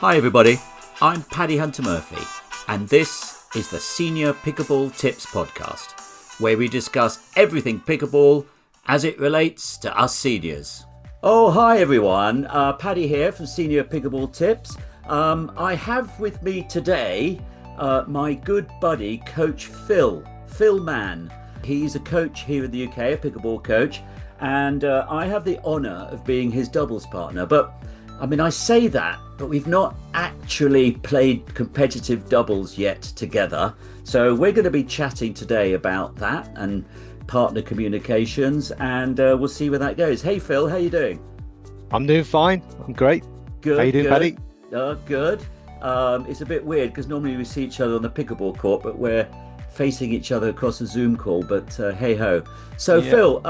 Hi everybody, I'm Paddy Hunter-Murphy, and this is the Senior Pickleball Tips Podcast, where we discuss everything pickleball as it relates to us seniors. Oh, hi everyone, Paddy here from Senior Pickleball Tips. I have with me today my good buddy, Coach Phil Mann. He's a coach here in the UK, a pickleball coach, and I have the honour of being his doubles partner. But I say that, but we've not actually played competitive doubles yet together. So we're going to be chatting today about that and partner communications, and we'll see where that goes. Hey Phil, how you doing? I'm doing fine. I'm great. Good. How you doing, Paddy? Good. It's a bit weird because normally we see each other on the pickleball court, but we're facing each other across a Zoom call. But hey ho. So yeah. Phil,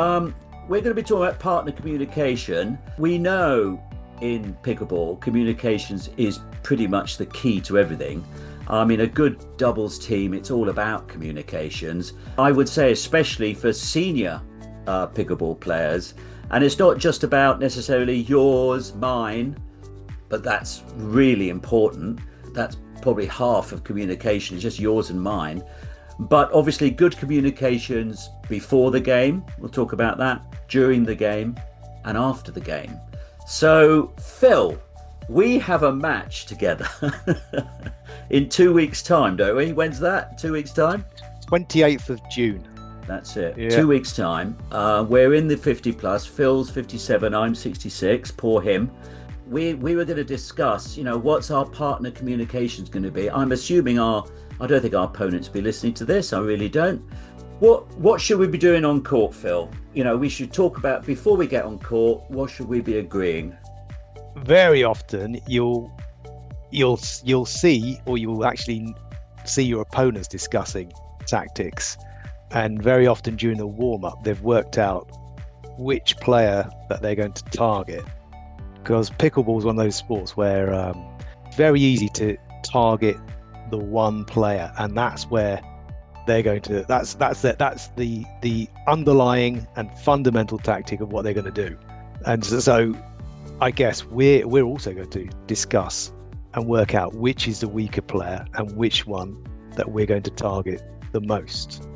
we're going to be talking about partner communication. We know in pickleball, communications is pretty much the key to everything. A good doubles team, it's all about communications. I would say especially for senior pickleball players. And it's not just about necessarily yours, mine, but that's really important. That's probably half of communication, it's just yours and mine. But obviously good communications before the game, we'll talk about that, during the game and after the game. So, Phil, we have a match together in 2 weeks' time, don't we? When's that? 2 weeks' time? 28th of June. That's it. Yeah. 2 weeks' time. We're in the 50 plus. Phil's 57, I'm 66. Poor him. We were going to discuss, what's our partner communications going to be? I'm assuming I don't think our opponents will be listening to this. I really don't. What should we be doing on court, Phil? We should talk about, before we get on court, what should we be agreeing? Very often you'll see, or you'll actually see your opponents discussing tactics, and very often during the warm-up they've worked out which player that they're going to target, because pickleball is one of those sports where it's very easy to target the one player, and that's where they're going to that's the underlying and fundamental tactic of what they're going to do. And so I guess we're also going to discuss and work out which is the weaker player and which one that we're going to target the most.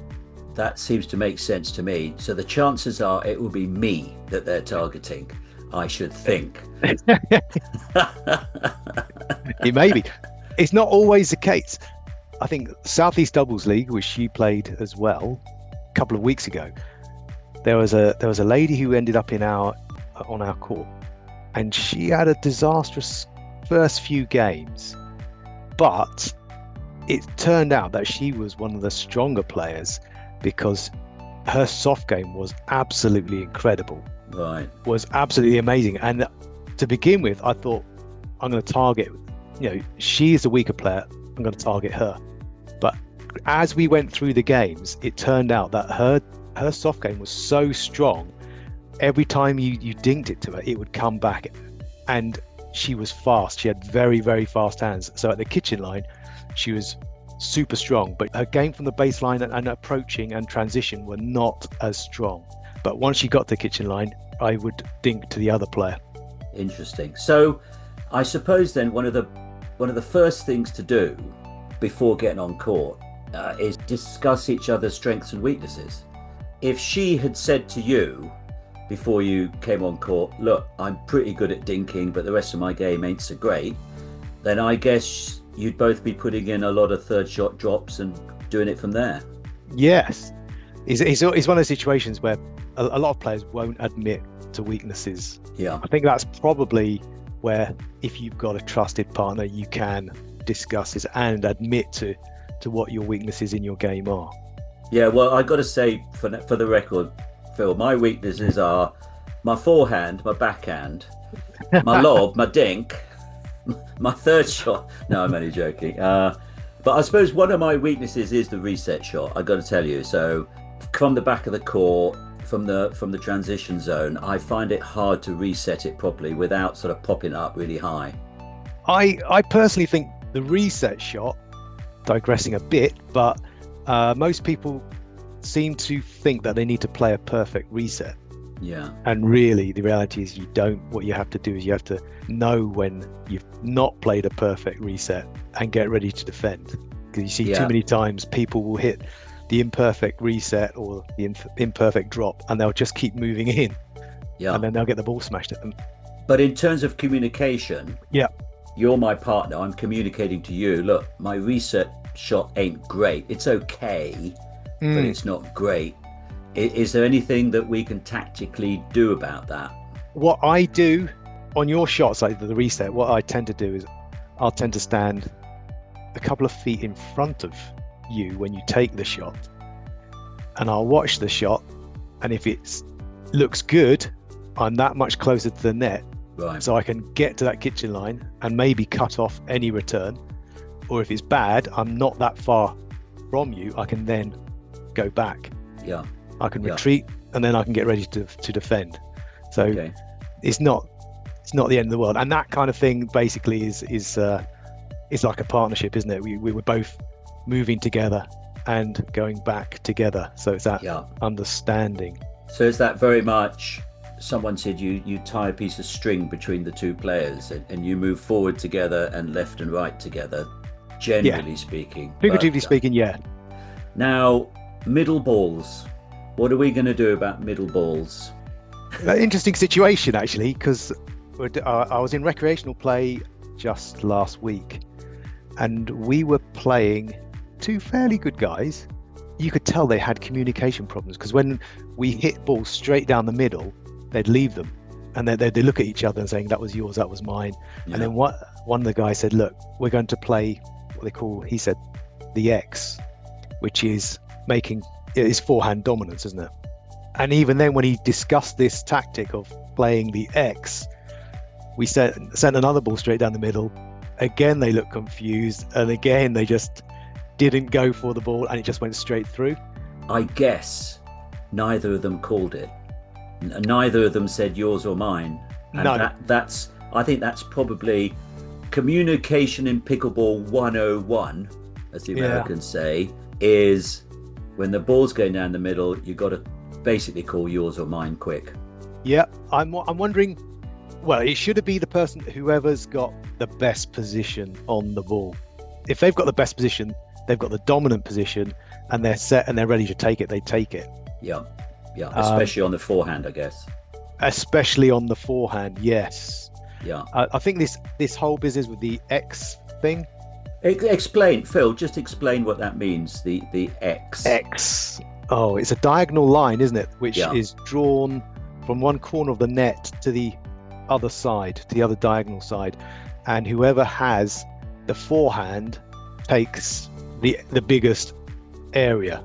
That seems to make sense to me. So the chances are it will be me that they're targeting, I should think. It may be. It's not always the case. I think Southeast Doubles League, which you played as well a couple of weeks ago, there was a lady who ended up on our court, and she had a disastrous first few games, but it turned out that she was one of the stronger players because her soft game was absolutely incredible. Right. Was absolutely amazing. And to begin with, I thought, I'm going to target, she is the weaker player, I'm going to target her. But as we went through the games, it turned out that her soft game was so strong, every time you dinked it to her, it would come back. And she was fast. She had very, very fast hands. So at the kitchen line, she was super strong, but her game from the baseline and approaching and transition were not as strong. But once she got to the kitchen line, I would dink to the other player. Interesting. So I suppose then one of the first things to do before getting on court is discuss each other's strengths and weaknesses. If she had said to you before you came on court, look, I'm pretty good at dinking, but the rest of my game ain't so great, then I guess you'd both be putting in a lot of third shot drops and doing it from there. Yes. It's one of those situations where a lot of players won't admit to weaknesses. Yeah. I think that's probably where, if you've got a trusted partner, you can discuss this and admit to what your weaknesses in your game are. Yeah, well, I got to say, for the record, Phil, my weaknesses are my forehand, my backhand, my lob, my dink, my third shot. No, I'm only joking. But I suppose one of my weaknesses is the reset shot, I got to tell you. So from the back of the court, from the transition zone, I find it hard to reset it properly without sort of popping up really high. I personally think the reset shot, digressing a bit, but most people seem to think that they need to play a perfect reset. Yeah. And really, the reality is you don't. What you have to do is you have to know when you've not played a perfect reset and get ready to defend. Because you see too many times people will hit the imperfect reset or the imperfect drop, and they'll just keep moving in. Yeah. And then they'll get the ball smashed at them. But in terms of communication, you're my partner. I'm communicating to you. Look, my reset shot ain't great. It's okay, but it's not great. Is there anything that we can tactically do about that? What I do on your shots, like the reset, what I tend to do is I'll tend to stand a couple of feet in front of you when you take the shot, and I'll watch the shot, and if it looks good, I'm that much closer to the net, right? So I can get to that kitchen line and maybe cut off any return. Or if it's bad, I'm not that far from you, I can then go back. Yeah. I can retreat, and then I can get ready to defend. So it's not the end of the world. And that kind of thing basically is like a partnership, isn't it? We were both moving together and going back together. So it's that understanding. So is that very much, someone said you tie a piece of string between the two players and you move forward together and left and right together, generally speaking. Figuratively speaking, yeah. Now, middle balls. What are we going to do about middle balls? Interesting situation, actually, because I was in recreational play just last week, and we were playing two fairly good guys. You could tell they had communication problems, because when we hit balls straight down the middle, they'd leave them, and they'd look at each other and saying, that was yours, that was mine. Yeah. And then one of the guys said, look, we're going to play what they call, he said, the X, which is is forehand dominance, isn't it? And even then, when he discussed this tactic of playing the X, we sent another ball straight down the middle. Again, they looked confused, and again, they just didn't go for the ball, and it just went straight through. I guess neither of them called it. Neither of them said yours or mine. And no. I think that's probably communication in pickleball 101, as the Americans say, is when the ball's going down the middle, you've got to basically call yours or mine quick. Yeah, I'm wondering, well, it should be the person, whoever's got the best position on the ball. If they've got the best position, they've got the dominant position, and they're set and they're ready to take it, they take it. Yeah, especially on the forehand, I guess. Especially on the forehand, yes. Yeah. I think this whole business with the X thing. Explain, Phil, just explain what that means, the X. X. Oh, it's a diagonal line, isn't it? Which is drawn from one corner of the net to the other side, to the other diagonal side. And whoever has the forehand takes the biggest area.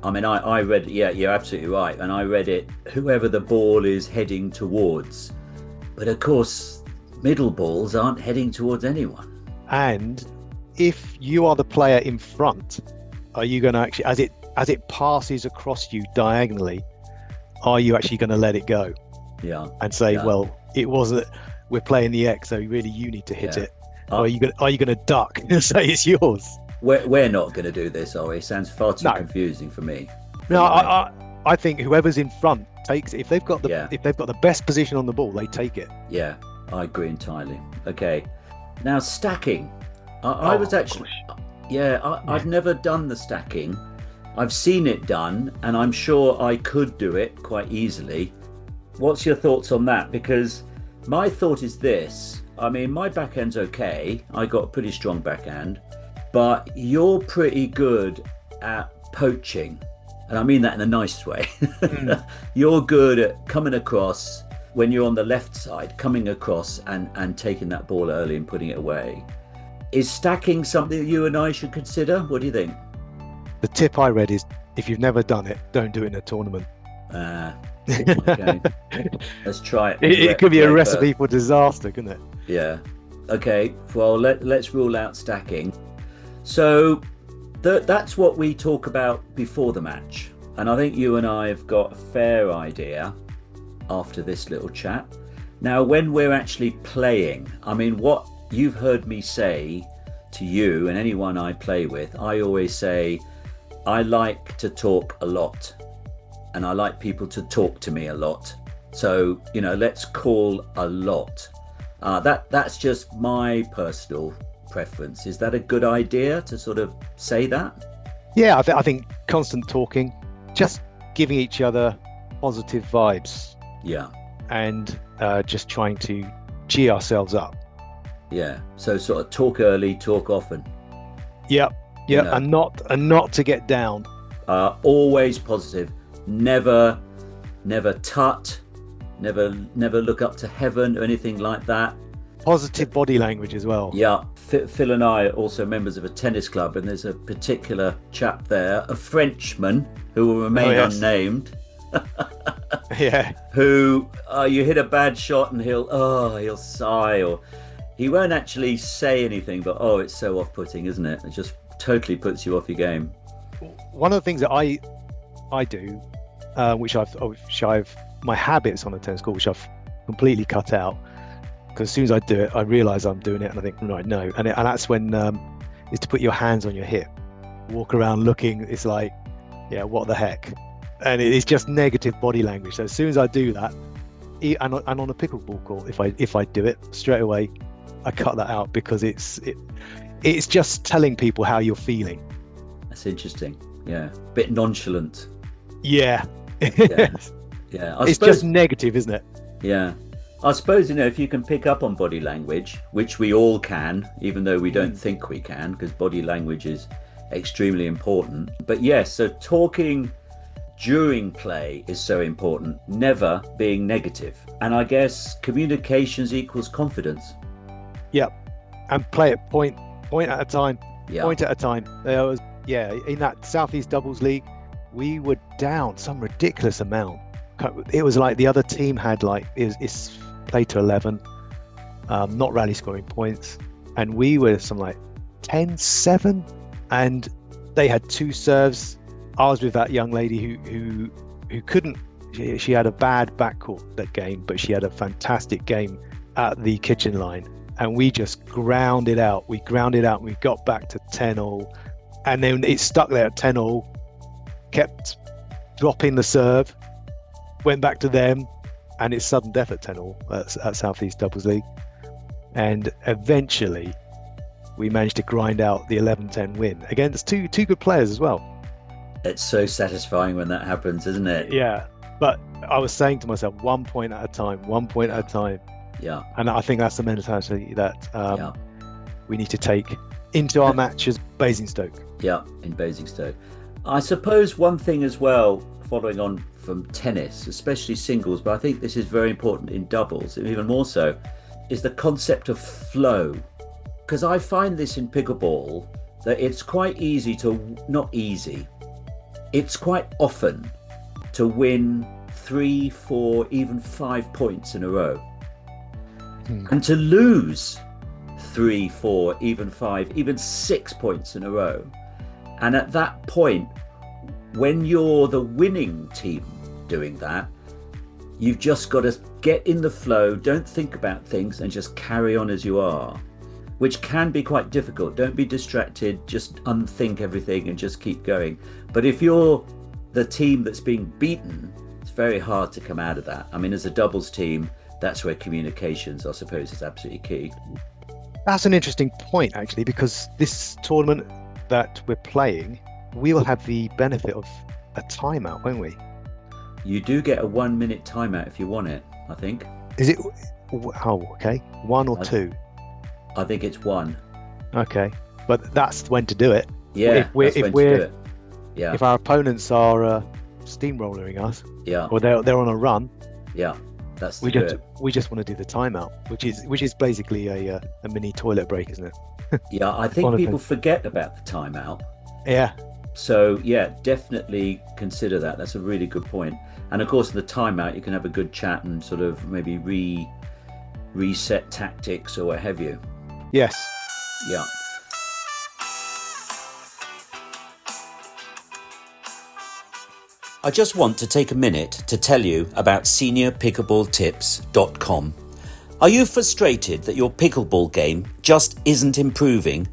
I mean, I read, you're absolutely right. And I read it, whoever the ball is heading towards. But of course, middle balls aren't heading towards anyone. And if you are the player in front, are you going to actually, as it passes across you diagonally, are you actually going to let it go? Yeah. And say, well, it wasn't, we're playing the X, so really you need to hit it. Or are you going to duck and say it's yours? We're not going to do this, are we? Sounds far too confusing for me. No, I think whoever's in front takes it. If they've got the best position on the ball, they take it. Yeah, I agree entirely. Okay, now stacking. I was actually, I've never done the stacking. I've seen it done, and I'm sure I could do it quite easily. What's your thoughts on that? Because my thought is this. I mean, my backhand's okay. I got a pretty strong backhand, but you're pretty good at poaching. And I mean that in a nice way. You're good at coming across when you're on the left side, coming across and taking that ball early and putting it away. Is stacking something that you and I should consider? What do you think? The tip I read is, if you've never done it, don't do it in a tournament. Okay. Let's try it. It could be a recipe for disaster, couldn't it? Yeah. Okay. Well, let's rule out stacking. So that's what we talk about before the match. And I think you and I have got a fair idea after this little chat. Now, when we're actually playing, I mean, what you've heard me say to you and anyone I play with, I always say, I like to talk a lot. And I like people to talk to me a lot. So, let's call a lot. That's just my personal preference. Is that a good idea to sort of say that? Yeah, I think constant talking, just giving each other positive vibes. Yeah. And just trying to cheer ourselves up. Yeah. So sort of talk early, talk often. Yeah. And not to get down. Always positive. Never tut. Never look up to heaven or anything like that. Positive body language as well. Yeah. Phil and I are also members of a tennis club, and there's a particular chap there, a Frenchman who will remain unnamed. Yeah. Who you hit a bad shot and he'll sigh, or he won't actually say anything, but it's so off-putting, isn't it? It just totally puts you off your game. One of the things that I do, which I've my habits on the tennis court, which I've completely cut out, because as soon as I do it, I realise I'm doing it, and I think, right, no, and that's when is to put your hands on your hip, walk around looking. It's like, yeah, what the heck. And it's just negative body language. So as soon as I do that, and on a pickleball court, if I do it straight away, I cut that out, because it's just telling people how you're feeling. That's interesting. Yeah, bit nonchalant. Yeah. Yeah. It's just negative, isn't it? Yeah. I suppose, if you can pick up on body language, which we all can, even though we don't think we can, because body language is extremely important. But yes, so talking during play is so important, never being negative. And I guess communications equals confidence. Yep. And play it point at a time. Yeah. Point at a time. In that Southeast Doubles League, we were down some ridiculous amount. It was like the other team had it's played to 11, not rally scoring points, and we were some like 10-7, and they had 2 serves. I was with that young lady who couldn't. She had a bad backcourt that game, but she had a fantastic game at the kitchen line, and we just ground it out. We got back to 10-all, and then it stuck there at 10-all. Kept dropping the serve, went back to them, and it's sudden death at 10-all at Southeast Doubles League. And eventually we managed to grind out the 11-10 win against two good players as well. It's so satisfying when that happens, isn't it? Yeah, but I was saying to myself, 1 point at a time. Yeah. And I think that's the mentality that we need to take into our match as Basingstoke. Yeah, in Basingstoke. I suppose one thing as well, following on from tennis, especially singles, but I think this is very important in doubles, even more so, is the concept of flow. Because I find this in pickleball, that it's quite easy to, not easy, it's quite often to win 3, 4, even 5 points in a row. And to lose 3, 4, even 5, even 6 points in a row. And at that point, when you're the winning team doing that, you've just got to get in the flow, don't think about things, and just carry on as you are, which can be quite difficult. Don't be distracted, just unthink everything and just keep going. But if you're the team that's being beaten, it's very hard to come out of that. I mean, as a doubles team, that's where communications, I suppose, is absolutely key. That's an interesting point, actually, because this tournament that we're playing, we'll have the benefit of a timeout, won't we? You do get a 1 minute timeout if you want it, I think. Is it? Oh, okay. 1 or 2? I think it's 1. Okay, but that's when to do it. Yeah, if our opponents are steamrolling us, or they're on a run, we just want to do the timeout, which is basically a mini toilet break, isn't it? Yeah, I think people forget about the timeout. Yeah. So definitely consider that. That's a really good point. And of course, in the timeout, you can have a good chat and sort of maybe reset tactics or what have you. Yes. Yeah. I just want to take a minute to tell you about seniorpickleballtips.com. Are you frustrated that your pickleball game just isn't improving?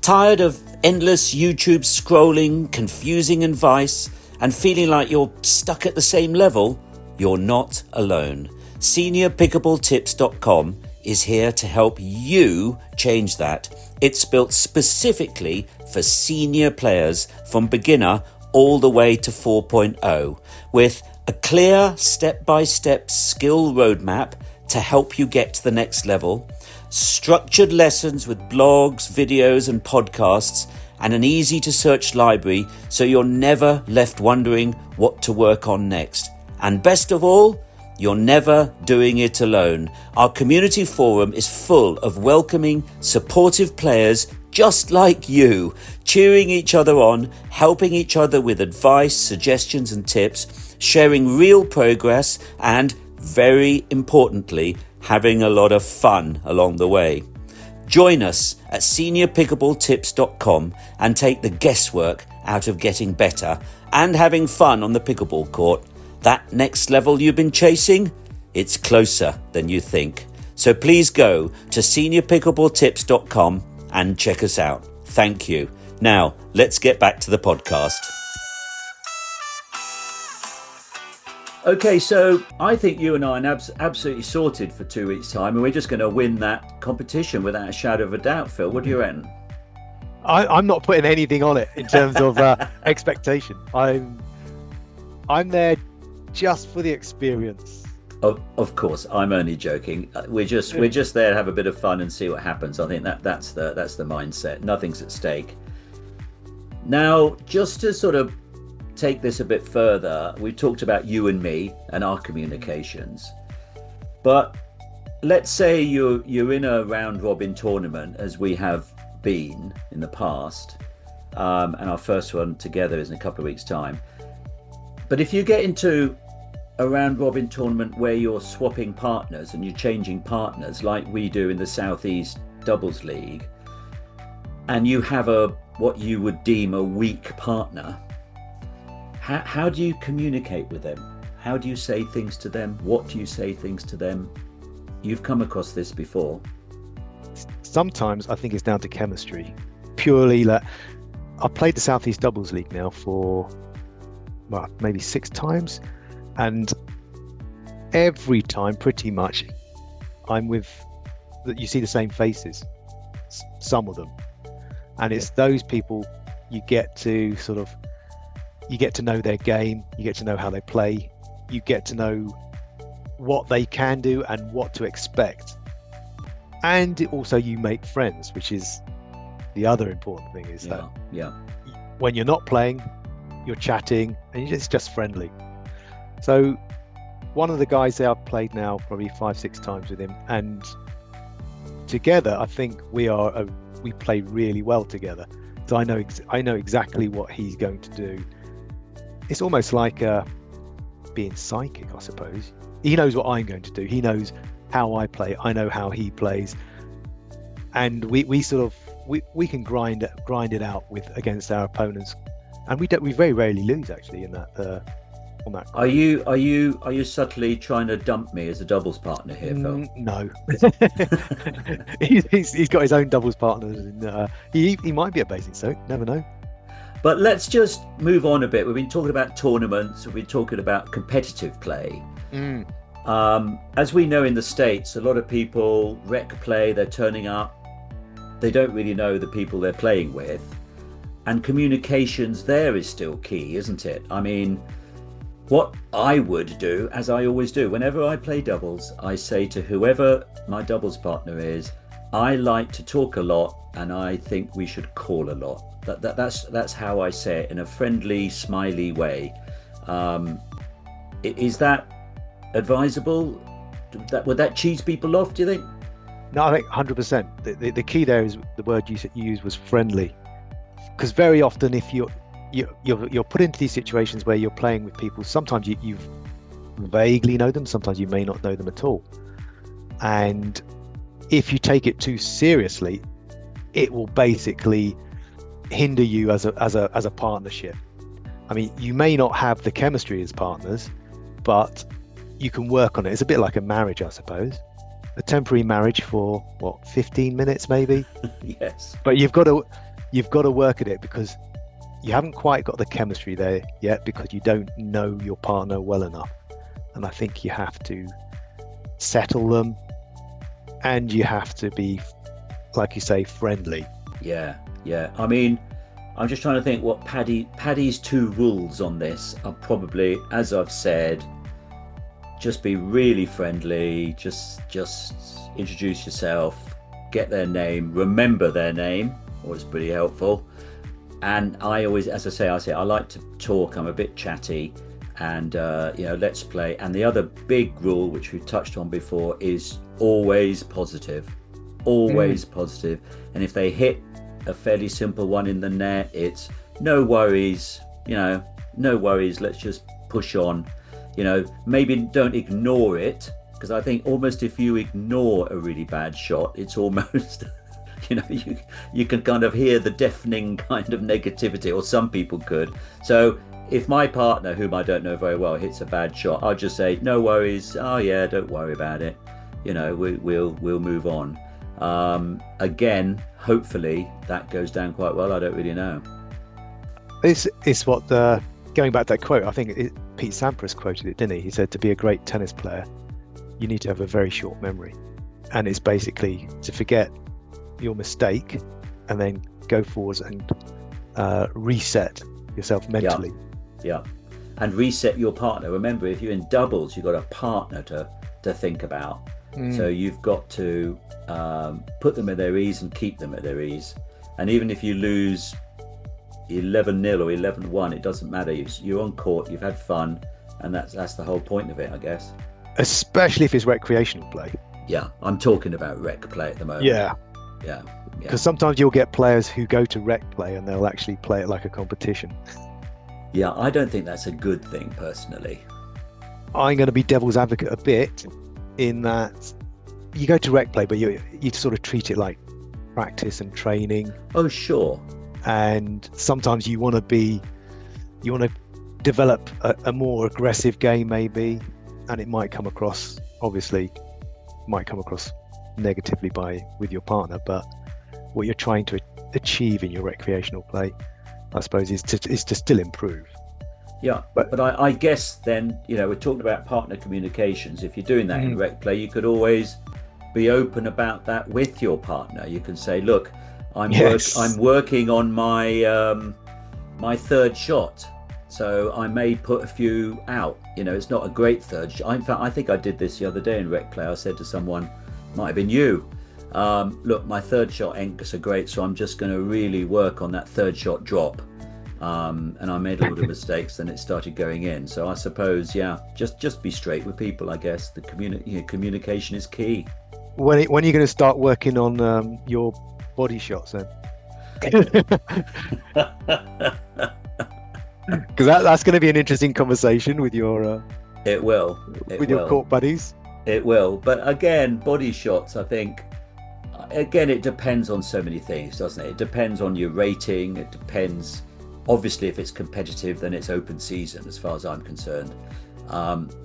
Tired of endless YouTube scrolling, confusing advice, and feeling like you're stuck at the same level? you're not alone. SeniorPickleballTips.com is here to help you change that. It's built specifically for senior players from beginner all the way to 4.0 with a clear step-by-step skill roadmap to help you get to the next level, structured lessons with blogs, videos and podcasts, and an easy-to-search library so you're never left wondering what to work on next. And best of all, you're never doing it alone. Our community forum is full of welcoming, supportive players just like you, cheering each other on, helping each other with advice, suggestions and tips, sharing real progress, and, very importantly, having a lot of fun along the way. Join us at seniorpickleballtips.com and take the guesswork out of getting better and having fun on the pickleball court. That next level you've been chasing, it's closer than you think. So please go to seniorpickleballtips.com and check us out. Thank you. Now, let's get back to the podcast. Okay, so I think you and I are absolutely sorted for 2 weeks' time, and we're just going to win that competition without a shadow of a doubt, Phil. What do you reckon? I'm not putting anything on it in terms of expectation. I'm there just for the experience. Of course, I'm only joking. We're just there to have a bit of fun and see what happens. I think that's the mindset. Nothing's at stake. Now, just to sort of take this a bit further, we talked about you and me and our communications. But let's say you're in a round robin tournament, as we have been in the past, and our first one together is in a couple of weeks' time. But if you get into a round robin tournament where you're swapping partners and you're changing partners like we do in the Southeast Doubles League, and you have what you would deem a weak partner, how do you communicate with them? How do you say things to them? What do you say things to them? You've come across this before. Sometimes I think it's down to chemistry. Purely like, I've played the Southeast Doubles League now for maybe 6 times, and every time pretty much you see the same faces, some of them, and it's those people you get to know their game, you get to know how they play, you get to know what they can do and what to expect, and also you make friends, which is the other important thing, is that when you're not playing, you're chatting and it's just friendly. So one of the guys there, I've played now probably 5-6 times with him, and together I think we play really well together. So I know exactly what he's going to do. It's almost like being psychic, I suppose. He knows what I'm going to do. He knows how I play. I know how he plays, and we can grind it out against our opponents, and we very rarely lose actually in that. On that. Are you subtly trying to dump me as a doubles partner here, Phil? No. he's got his own doubles partners, and he might be a Basingstoke. Never know. But let's just move on a bit. We've been talking about tournaments. We've been talking about competitive play. As we know in the States, a lot of people rec play. They're turning up. They don't really know the people they're playing with, and communications there is still key, isn't it? I mean, what I would do, as I always do, whenever I play doubles, I say to whoever my doubles partner is, I like to talk a lot, and I think we should call a lot. That's how I say it, in a friendly, smiley way. Is that advisable? Would that cheese people off, do you think? No, I think 100%. The key there is the word you used was friendly, because very often if you're put into these situations where you're playing with people, sometimes you vaguely know them, sometimes you may not know them at all, and if you take it too seriously, it will basically hinder you as a partnership. I mean, you may not have the chemistry as partners, but you can work on it. It's a bit like a marriage, I suppose. A temporary marriage for 15 minutes maybe. Yes. But you've got to work at it, because you haven't quite got the chemistry there yet, because you don't know your partner well enough. and I think you have to settle them, and you have to be, like you say, friendly. Yeah, yeah. I mean, I'm just trying to think what Paddy's two rules on this are probably, as I've said, just be really friendly, just introduce yourself, get their name, remember their name, always pretty helpful. And I always, as I say, I like to talk, I'm a bit chatty, and let's play. And the other big rule, which we've touched on before, is always positive. Always positive. And if they hit a fairly simple one in the net, it's no worries, no worries, let's just push on. Maybe don't ignore it, because I think almost if you ignore a really bad shot, it's almost you can kind of hear the deafening kind of negativity, or some people could. So if my partner, whom I don't know very well, hits a bad shot, I'll just say no worries, oh yeah, don't worry about it, we'll move on. Again, hopefully that goes down quite well. I don't really know. It's what going back to that quote, I think Pete Sampras quoted it, didn't he? He said, to be a great tennis player, you need to have a very short memory. And it's basically to forget your mistake and then go forwards and reset yourself mentally. Yeah. And reset your partner. Remember, if you're in doubles, you've got a partner to think about. So you've got to put them at their ease and keep them at their ease. And even if you lose 11-0 or 11-1, it doesn't matter. You're on court, you've had fun, and that's the whole point of it, I guess. Especially if it's recreational play. Yeah, I'm talking about rec play at the moment. Yeah. Because sometimes you'll get players who go to rec play and they'll actually play it like a competition. Yeah, I don't think that's a good thing, personally. I'm going to be devil's advocate a bit, in that you go to rec play, but you sort of treat it like practice and training. Oh, sure. And sometimes you want to develop a more aggressive game, maybe, and it might come across negatively with your partner. But what you're trying to achieve in your recreational play, I suppose, is to still improve. Yeah, but I guess then, we're talking about partner communications. If you're doing that in rec play, you could always be open about that with your partner. You can say, look, I'm working on my my third shot, so I may put a few out. It's not a great third shot. In fact, I think I did this the other day in rec play. I said to someone, might have been you, look, my third shot ain't so great, so I'm just going to really work on that third shot drop. And I made a lot of mistakes, then it started going in. So I suppose, just be straight with people, I guess. The communication is key. When are you going to start working on your body shots then? Because that's going to be an interesting conversation with your your court buddies. It will. But again, body shots, I think, it depends on so many things, doesn't it? It depends on your rating. It depends, obviously, if it's competitive, then it's open season as far as I'm concerned.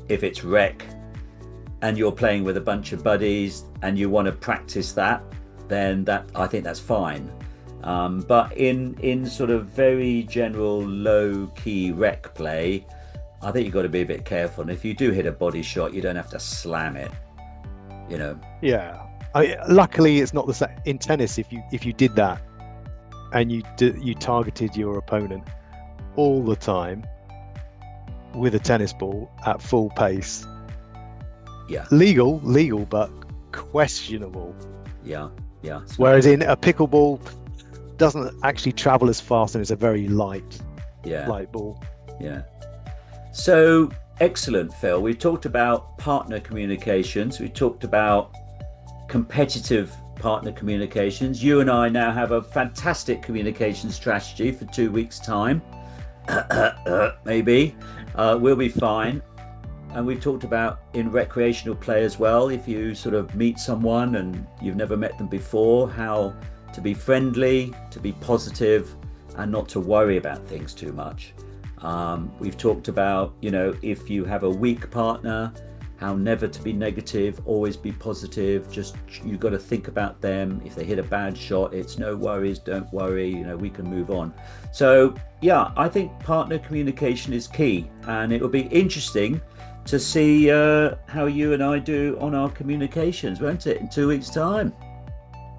If it's rec and you're playing with a bunch of buddies and you want to practice that, then I think that's fine. But in sort of very general low-key rec play, I think you've got to be a bit careful. And if you do hit a body shot, you don't have to slam it, Yeah. Luckily, it's not the same in tennis. If you did that and you targeted your opponent all the time with a tennis ball at full pace, legal, but questionable. Yeah. Whereas in a pickleball, doesn't actually travel as fast, and it's a very light ball. Yeah. So excellent, Phil. We've talked about partner communications. We talked about competitive partner communications. You and I now have a fantastic communication strategy for 2 weeks' time. Maybe we'll be fine. And we've talked about in recreational play as well, if you sort of meet someone and you've never met them before, how to be friendly, to be positive, and not to worry about things too much. We've talked about, if you have a weak partner, how never to be negative, always be positive. Just, you've got to think about them. If they hit a bad shot, it's no worries, don't worry, we can move on. So I think partner communication is key, and it will be interesting to see how you and I do on our communications, won't it, in 2 weeks' time?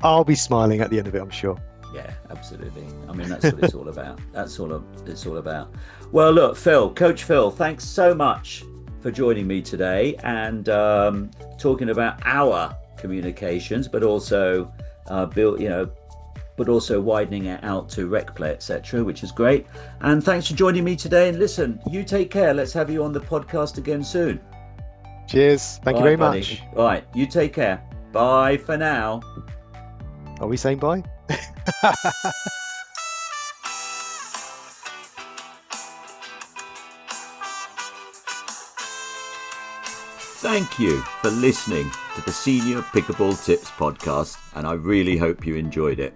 I'll be smiling at the end of it, I'm sure. Yeah, absolutely. I mean, that's what it's all about. That's all it's all about. Well, look, Phil, Coach Phil, thanks so much for joining me today and talking about our communications, but also but also widening it out to rec play, etc., which is great. And thanks for joining me today. And listen, you take care. Let's have you on the podcast again soon. Cheers. Thank you very much. All right, you take care. Bye for now. Are we saying bye? Thank you for listening to the Senior Pickleball Tips podcast, and I really hope you enjoyed it.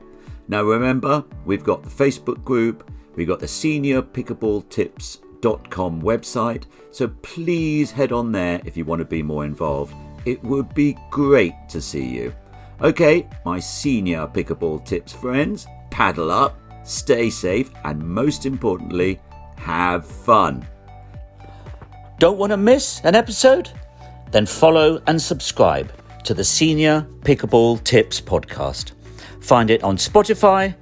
Now remember, we've got the Facebook group, we've got the seniorpickleballtips.com website, so please head on there if you want to be more involved. It would be great to see you. Okay, my senior pickleball tips friends, paddle up, stay safe, and most importantly, have fun. Don't want to miss an episode? Then follow and subscribe to the Senior Pickleball Tips podcast. Find it on Spotify,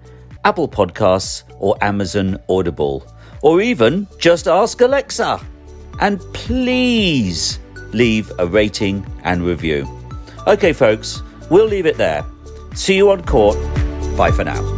Apple Podcasts, or Amazon Audible. Or even just ask Alexa. And please leave a rating and review. Okay, folks, we'll leave it there. See you on court. Bye for now.